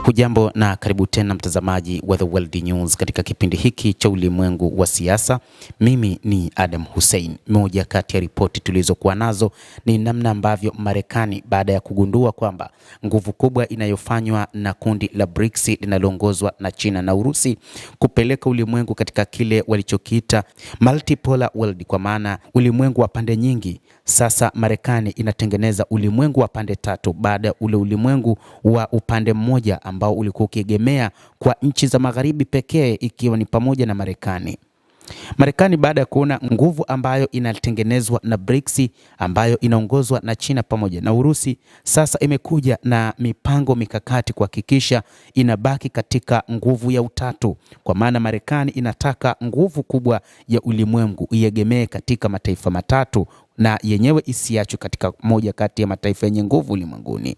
Hujambo na karibu tena mtazamaji wa The World News katika kipindi hiki cha ulimwengu wa siasa. Mimi ni Adam Hussein. Moja kati ya ripoti tulizokuwa nazo ni namna ambavyo Marekani baada ya kugundua kwamba nguvu kubwa inayofanywa na kundi la BRICS linaloongozwa na China na Urusi kupeleka ulimwengu katika kile walichokiita multipolar world, kwa maana ulimwengu wa pande nyingi. Sasa Marekani inatengeneza ulimwengu wa pande tatu baada ya ule ulimwengu wa upande mmoja ambao ulikuwa ukiegemea kwa nchi za magharibi pekee, ikiwa ni pamoja na Marekani. Marekani baada ya kuona nguvu ambayo inatengenezwa na BRICS ambayo inaongozwa na China pamoja na Urusi, sasa imekuja na mipango mikakati kuhakikisha inabaki katika nguvu ya utatu, kwa maana Marekani inataka nguvu kubwa ya ulimwengu iegemee katika mataifa matatu na yenyewe isiachwe katika moja kati ya mataifa yenye nguvu ulimwenguni.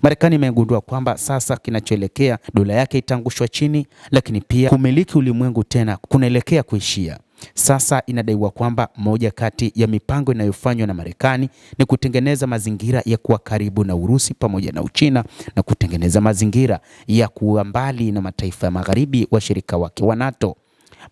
Marekani imegundua kwamba sasa kinachoelekea, dola yake itangushwa chini, lakini pia kumiliki ulimwengu tena kunaelekea kuishia. Sasa inadaiwa kwamba moja kati ya mipango inayofanywa na Marekani ni kutengeneza mazingira ya kuwa karibu na Urusi pamoja na Uchina na kutengeneza mazingira ya kuwa mbali na mataifa ya magharibi washirika wake wa NATO.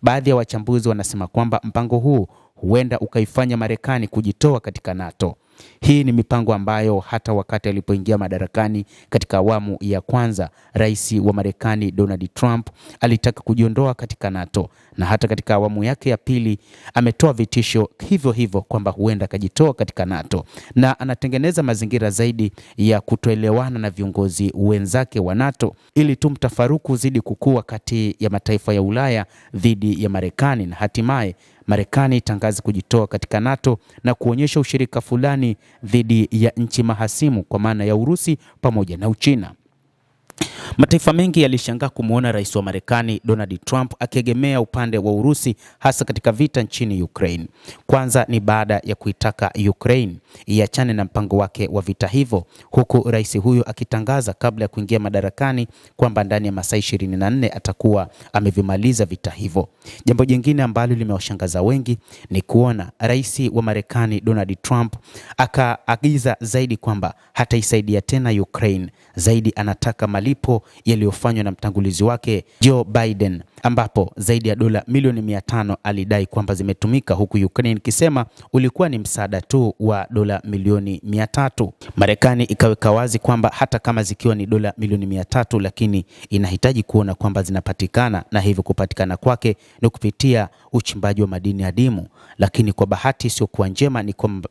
Baadhi ya wachambuzi wanasema kwamba mpango huu huenda ukaifanya Marekani kujitoa katika NATO. Hii ni mipango ambayo hata wakati alipoingia madarakani katika awamu ya kwanza, rais wa Marekani Donald Trump alitaka kujiondoa katika NATO, na hata katika awamu yake ya pili ametoa vitisho hivyo hivyo kwamba huenda akajitoa katika NATO, na anatengeneza mazingira zaidi ya kutoelewana na viongozi wenzake wa NATO ili tu mtafaruku zidi kukua kati ya mataifa ya Ulaya dhidi ya Marekani, na hatimaye Marekani itangaza kujitoa katika NATO na kuonyesha ushirika fulani dhidi ya nchi mahasimu kwa maana ya Urusi pamoja na Uchina. Mataifa mengi yalishangaa kumuona rais wa Marekani Donald Trump akiegemea upande wa Urusi, hasa katika vita nchini Ukraine. Kwanza ni baada ya kuitaka Ukraine iachane na mpango wake wa vita hivyo, huku rais huyo akitangaza kabla ya kuingia madarakani kwamba ndani ya masaa 24 atakuwa amevimaliza vita hivyo. Jambo jingine ambalo limewashangaza wengi ni kuona rais wa Marekani Donald Trump akaagiza zaidi kwamba hataisaidia tena Ukraine, zaidi anataka malipo yaliyofanywa na mtangulizi wake Joe Biden, ambapo zaidi ya dola milioni 500 alidai kwamba zimetumika, huku Ukraine ikisema ulikuwa ni msaada tu wa dola milioni 300. Marekani ikaweka wazi kwamba hata kama zikiwa ni dola milioni 300, lakini inahitaji kuona kwamba zinapatikana, na hivyo kupatikana kwake ni kupitia uchimbaji wa madini adimu. Lakini kwa bahati sio kuwa njema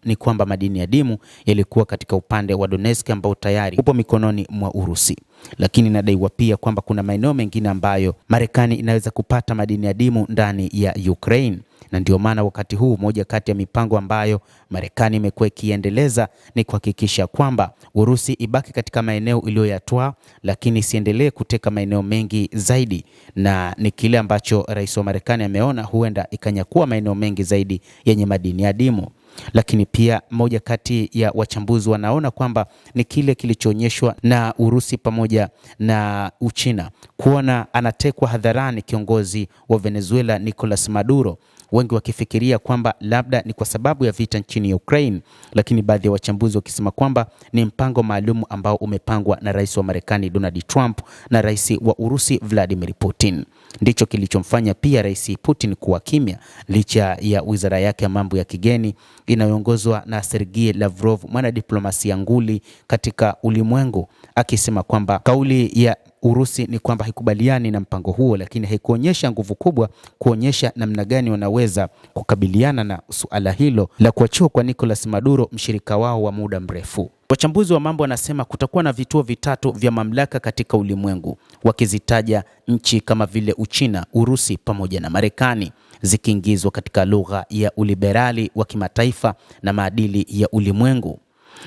ni kwamba madini adimu yalikuwa katika upande wa Donetsk ambao tayari upo mikononi mwa Urusi. Lakini inadaiwa pia kwamba kuna maeneo mengine ambayo Marekani inaweza kupata madini adimu ndani ya Ukraine, na ndio maana wakati huu moja kati ya mipango ambayo Marekani imekuwa ikiendeleza ni kuhakikisha kwamba Urusi ibaki katika maeneo iliyoyatoa, lakini isiendelee kuteka maeneo mengi zaidi, na ni kile ambacho rais wa Marekani ameona huenda ikanyakua maeneo mengi zaidi yenye madini adimu. Lakini pia moja kati ya wachambuzi wanaona kwamba ni kile kilichoonyeshwa na Urusi pamoja na Uchina, kuona anatekwa hadharani kiongozi wa Venezuela Nicolas Maduro, wengi wakifikiria kwamba labda ni kwa sababu ya vita nchini Ukraine, lakini baadhi ya wachambuzi wakisema kwamba ni mpango maalum ambao umepangwa na rais wa Marekani Donald Trump na rais wa Urusi Vladimir Putin. Ndicho kilichomfanya pia rais Putin kuwa kimya, licha ya wizara yake ya mambo ya kigeni inayoongozwa na Sergei Lavrov, mwanadiplomasia nguli katika ulimwengu, akisema kwamba kauli ya Urusi ni kwamba haikubaliani na mpango huo, lakini haikuonyesha nguvu kubwa kuonyesha namna gani wanaweza kukabiliana na suala hilo la kuachiwa kwa Nicolas Maduro, mshirika wao wa muda mrefu. Wachambuzi wa mambo wanasema kutakuwa na vituo vitatu vya mamlaka katika ulimwengu, wakizitaja nchi kama vile Uchina, Urusi pamoja na Marekani, zikiingizwa katika lugha ya uliberali wa kimataifa na maadili ya ulimwengu.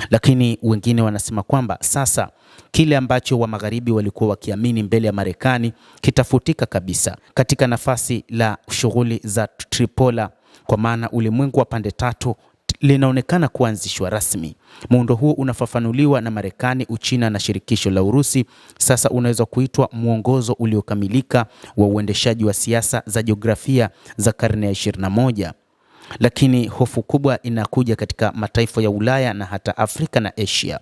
Lakini wengine wanasema kwamba sasa kile ambacho wa magharibi walikuwa wakiamini mbele ya Marekani kitafutika kabisa katika nafasi la shughuli za tripolar, kwa maana ulimwengu wa pande tatu linaonekana kuanzishwa rasmi. Muundo huu unafafanuliwa na Marekani, Uchina na shirikisho la Urusi. Sasa unaweza kuitwa mwongozo uliokamilika wa uendeshaji wa siasa za jiografia za karne ya 21. Lakini hofu kubwa inakuja katika mataifa ya Ulaya na hata Afrika na Asia.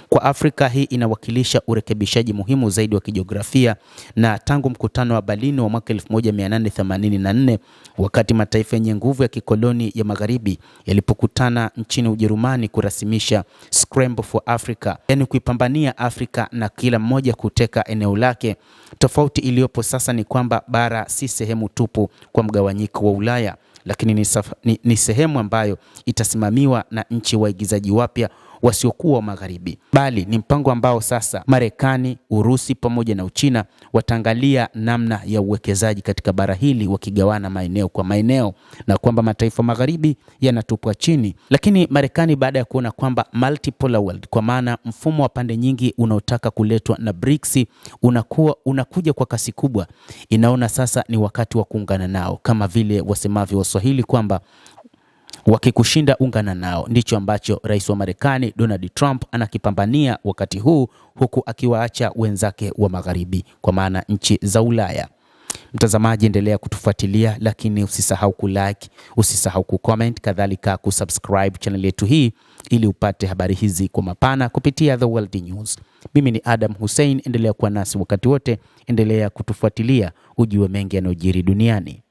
Kwa Afrika, hii inawakilisha urekebishaji muhimu zaidi wa kijiografia, na tangu mkutano wa Berlin wa mwaka 1884 wakati mataifa yenye nguvu ya kikoloni ya magharibi yalipokutana nchini Ujerumani kurasimisha Scramble for Africa, yani kuipambania Afrika na kila mmoja kuteka eneo lake. Tofauti iliyopo sasa ni kwamba bara si sehemu tupu kwa mgawanyiko wa Ulaya, lakini ni sehemu ambayo itasimamiwa na nchi waigizaji wapya wasiokuwa magharibi, bali ni mpango ambao sasa Marekani, Urusi pamoja na Uchina wataangalia namna ya uwekezaji katika bara hili, wakigawana maeneo kwa maeneo, na kwamba mataifa magharibi yanatupwa chini. Lakini Marekani, baada ya kuona kwamba multipolar world, kwa maana mfumo wa pande nyingi unaotaka kuletwa na BRICS unakuja kwa kasi kubwa, inaona sasa ni wakati wa kuungana nao, kama vile wasemavyo Waswahili kwamba wakikushinda ungana nao. Ndicho ambacho rais wa Marekani Donald Trump anakipambania wakati huu, huku akiwaacha wenzake wa magharibi, kwa maana nchi za Ulaya. Mtazamaji, endelea kutufuatilia, lakini usisahau kulike, usisahau kucomment, kadhalika kusubscribe channel yetu hii ili upate habari hizi kwa mapana kupitia The World News. Mimi ni Adam Hussein, endelea kuwa nasi wakati wote, endelea kutufuatilia ujue mengi yanayojiri duniani.